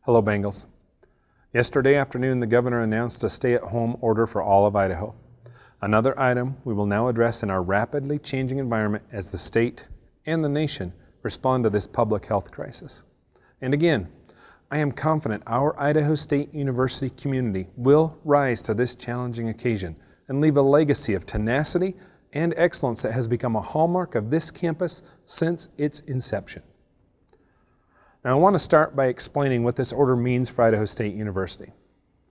Hello, Bengals. Yesterday afternoon, the governor announced a stay-at-home order for all of Idaho. Another item we will now address in our rapidly changing environment as the state and the nation respond to this public health crisis. And again, I am confident our Idaho State University community will rise to this challenging occasion and leave a legacy of tenacity and excellence that has become a hallmark of this campus since its inception. Now, I want to start by explaining what this order means for Idaho State University.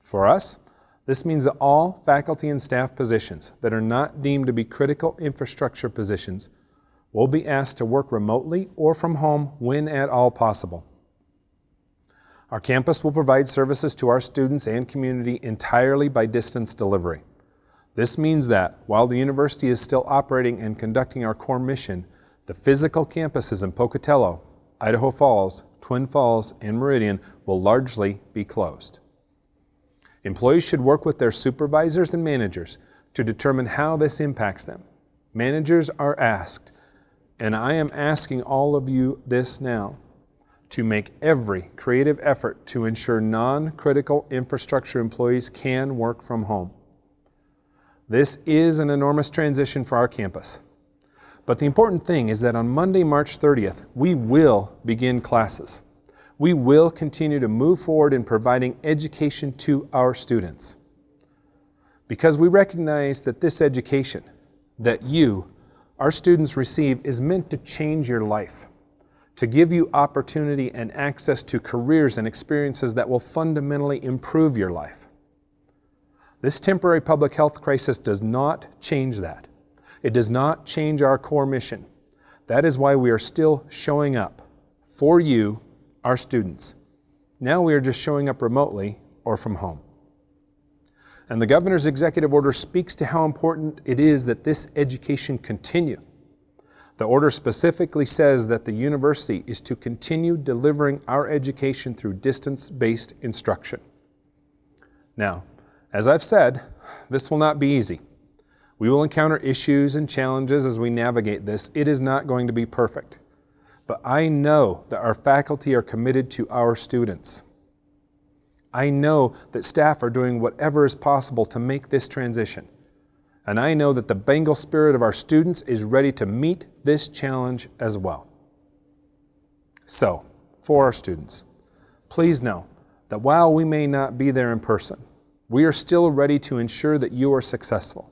For us, this means that all faculty and staff positions that are not deemed to be critical infrastructure positions will be asked to work remotely or from home when at all possible. Our campus will provide services to our students and community entirely by distance delivery. This means that while the university is still operating and conducting our core mission, the physical campuses in Pocatello, Idaho Falls, Twin Falls, and Meridian will largely be closed. Employees should work with their supervisors and managers to determine how this impacts them. Managers are asked, and I am asking all of you this now, to make every creative effort to ensure non-critical infrastructure employees can work from home. This is an enormous transition for our campus. But the important thing is that on Monday, March 30th, we will begin classes. We will continue to move forward in providing education to our students. Because we recognize that this education that you, our students, receive is meant to change your life, to give you opportunity and access to careers and experiences that will fundamentally improve your life. This temporary public health crisis does not change that. It does not change our core mission. That is why we are still showing up for you, our students. Now we are just showing up remotely or from home. And the governor's executive order speaks to how important it is that this education continue. The order specifically says that the university is to continue delivering our education through distance-based instruction. Now, as I've said, this will not be easy. We will encounter issues and challenges as we navigate this. It is not going to be perfect. But I know that our faculty are committed to our students. I know that staff are doing whatever is possible to make this transition. And I know that the Bengal spirit of our students is ready to meet this challenge as well. So, for our students, please know that while we may not be there in person, we are still ready to ensure that you are successful.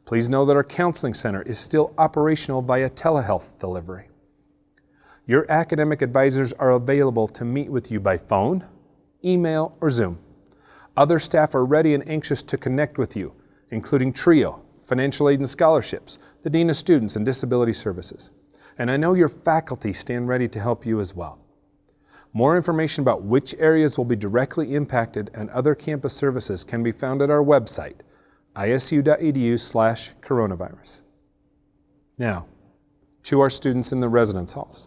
Please know that our counseling center is still operational via telehealth delivery. Your academic advisors are available to meet with you by phone, email, or Zoom. Other staff are ready and anxious to connect with you, including TRIO, Financial Aid and Scholarships, the Dean of Students and Disability Services. And I know your faculty stand ready to help you as well. More information about which areas will be directly impacted and other campus services can be found at our website, isu.edu/coronavirus. Now, to our students in the residence halls.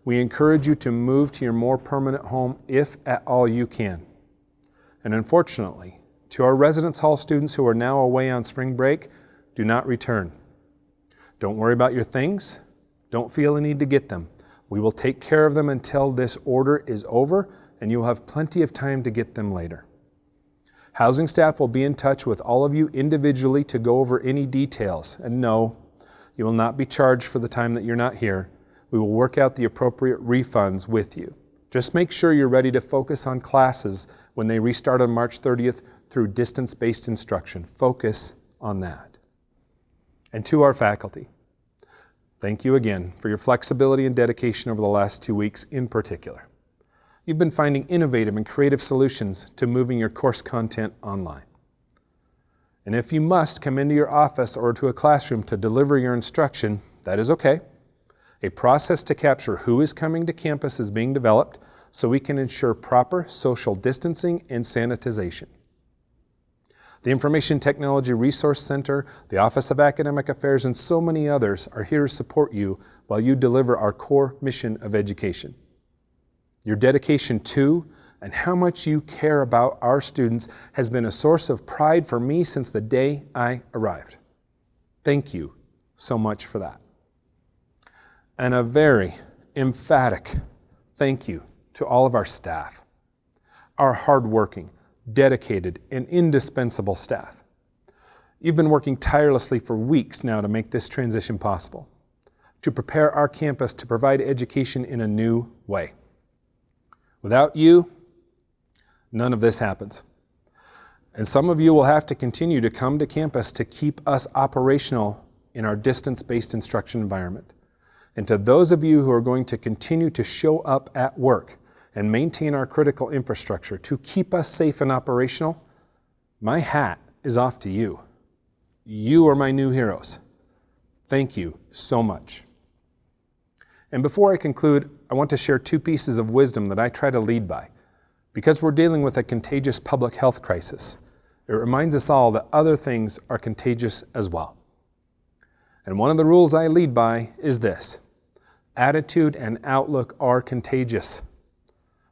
We encourage you to move to your more permanent home if at all you can. And unfortunately, to our residence hall students who are now away on spring break, do not return. Don't worry about your things. Don't feel a need to get them. We will take care of them until this order is over, and you will have plenty of time to get them later. Housing staff will be in touch with all of you individually to go over any details. And no, you will not be charged for the time that you're not here. We will work out the appropriate refunds with you. Just make sure you're ready to focus on classes when they restart on March 30th through distance-based instruction. Focus on that. And to our faculty, thank you again for your flexibility and dedication over the last 2 weeks in particular. You've been finding innovative and creative solutions to moving your course content online. And if you must come into your office or to a classroom to deliver your instruction, that is okay. A process to capture who is coming to campus is being developed so we can ensure proper social distancing and sanitization. The Information Technology Resource Center, the Office of Academic Affairs, and so many others are here to support you while you deliver our core mission of education. Your dedication to and how much you care about our students has been a source of pride for me since the day I arrived. Thank you so much for that. And a very emphatic thank you to all of our staff. our hardworking, dedicated, and indispensable staff. You've been working tirelessly for weeks now to make this transition possible, to prepare our campus to provide education in a new way. Without you, none of this happens. And some of you will have to continue to come to campus to keep us operational in our distance-based instruction environment. And to those of you who are going to continue to show up at work and maintain our critical infrastructure to keep us safe and operational, my hat is off to you. You are my new heroes. Thank you so much. And before I conclude, I want to share two pieces of wisdom that I try to lead by. Because we're dealing with a contagious public health crisis, it reminds us all that other things are contagious as well. And one of the rules I lead by is this: attitude and outlook are contagious.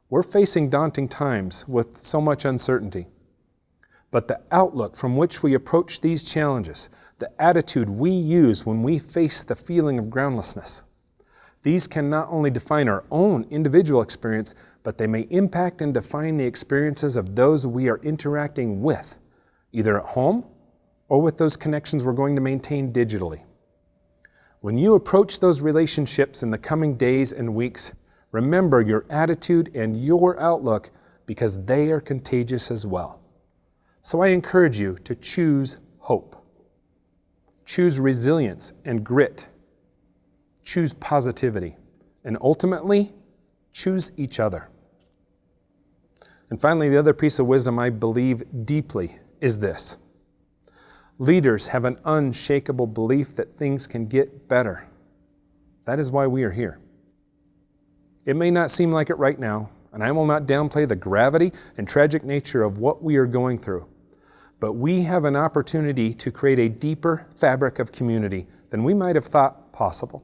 We're facing daunting times with so much uncertainty. But the outlook from which we approach these challenges, the attitude we use when we face the feeling of groundlessness, these can not only define our own individual experience, but they may impact and define the experiences of those we are interacting with, either at home or with those connections we're going to maintain digitally. When you approach those relationships in the coming days and weeks, remember your attitude and your outlook, because they are contagious as well. So I encourage you to choose hope. Choose resilience and grit. Choose positivity. And ultimately, choose each other. And finally, the other piece of wisdom I believe deeply is this: leaders have an unshakable belief that things can get better. That is why we are here. It may not seem like it right now, and I will not downplay the gravity and tragic nature of what we are going through. But we have an opportunity to create a deeper fabric of community than we might have thought possible.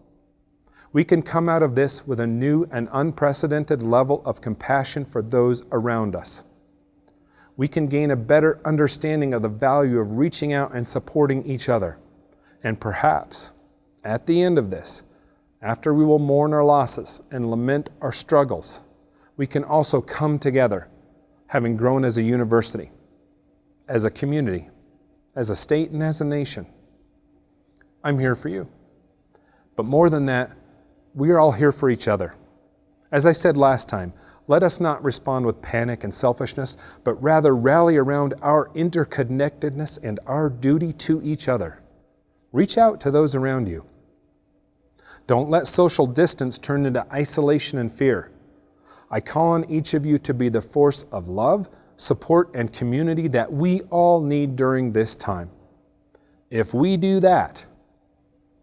We can come out of this with a new and unprecedented level of compassion for those around us. We can gain a better understanding of the value of reaching out and supporting each other. And perhaps, at the end of this, after we will mourn our losses and lament our struggles, we can also come together, having grown as a university, as a community, as a state, and as a nation. I'm here for you. But more than that, we are all here for each other. As I said last time, let us not respond with panic and selfishness, but rather rally around our interconnectedness and our duty to each other. Reach out to those around you. Don't let social distance turn into isolation and fear. I call on each of you to be the force of love, support, and community that we all need during this time. If we do that,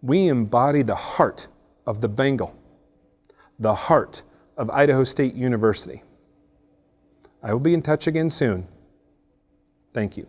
we embody the heart of the Bengal, the heart of Idaho State University. I will be in touch again soon. Thank you.